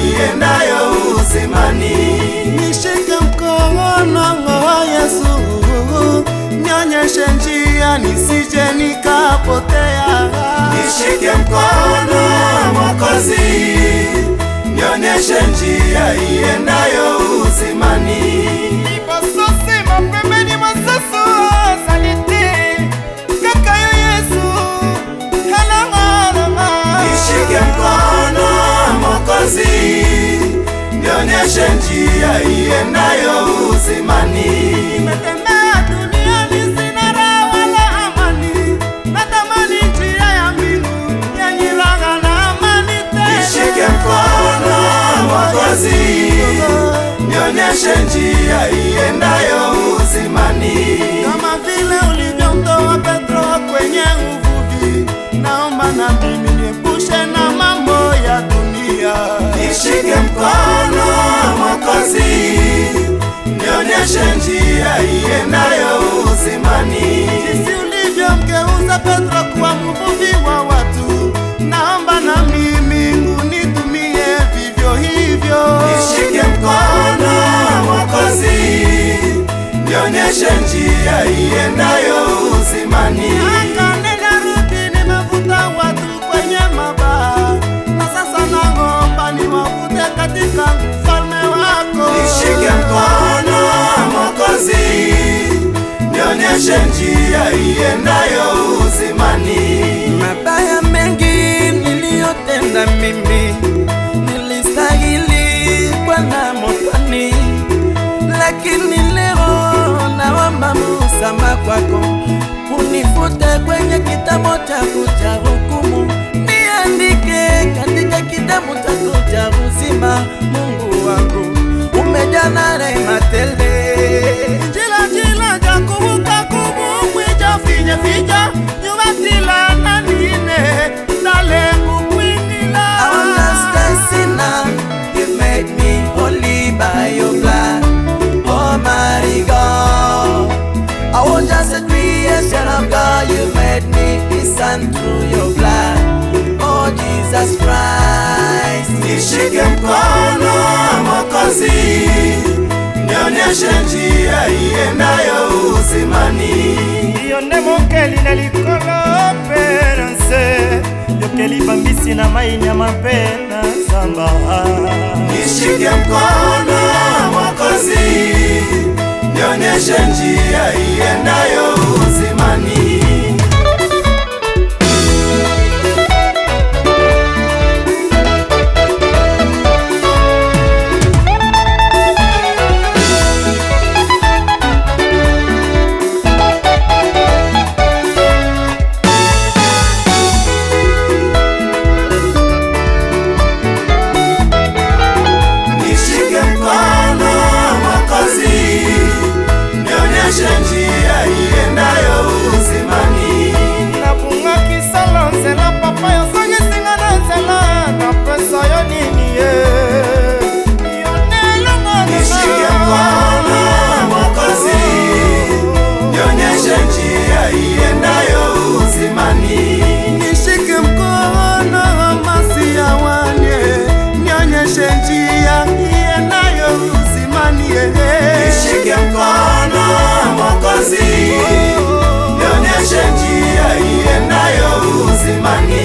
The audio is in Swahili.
iendayo uzimani. Nishike mkono Yesu, nionyeshe njia nisije nikapotea. Nishike mkono Mwokozi, nionyeshe njia iendayo uzimani. Nipasosi mapembeni masaso salite kaka yo Yesu halangana. Nishike mkono Mwokozi, nionyeshe njia iendayo uzimani. Nimetembea duniani sina raha wala amani, natamani njia ya mbingu yenye raha na amani tele. Nishike mkono Mwokozi, nionyeshe njia iendayo uzimani. Kama vile ulivyomtoa Petro kwenye uvuvi, naomba na mimi niepushe na mambo ya dunia. Nishike mkono Mwokozi, nionyeshe njia iendayo uzimani. Jinsi ulivyomgeuza Petro kuwa mvuvi wa watu, naomba na mimi unitumie vivyo hivyo. Nishike mkono Mwokozi, nionyeshe njia iendayo uzimani. Akanena rudi, nimevuta watu kwenye mabaa, na sasa naomba niwavute katika ufalme wako. Nishike mkono Mwokozi, nionyeshe njia iendayo uzimani. Mabaya mengi niliyotenda mimi, nilistahili Bwana motoni, lakini leo naomba msamaha kwako, unifute kwenye kitabu chako cha hukumu, niandike katika kitabu chako cha uzima. Mungu wangu umejaa rehema tele. Jila jakubuka kumwija fija fija nyumatila na nine nalengu kwinila. I understand sinner, you made me holy by your blood. Oh my God, I want just a creation of God. You made me his son through your blood. Oh Jesus Christ. Nishike mkono Mwokozi, nionyeshe njia iendayo uzimani. Yonde mokeli na likolo peranse, yokeli bambisi na mainya mapena samba. Nishike mkono Mwokozi, nionyeshe njia iendayo uzimani. Nishike mkono Masia wanie, nionyeshe njia iendayo uzimani. Nishike mkono Mwokozi, nionyeshe njia iendayo uzimani.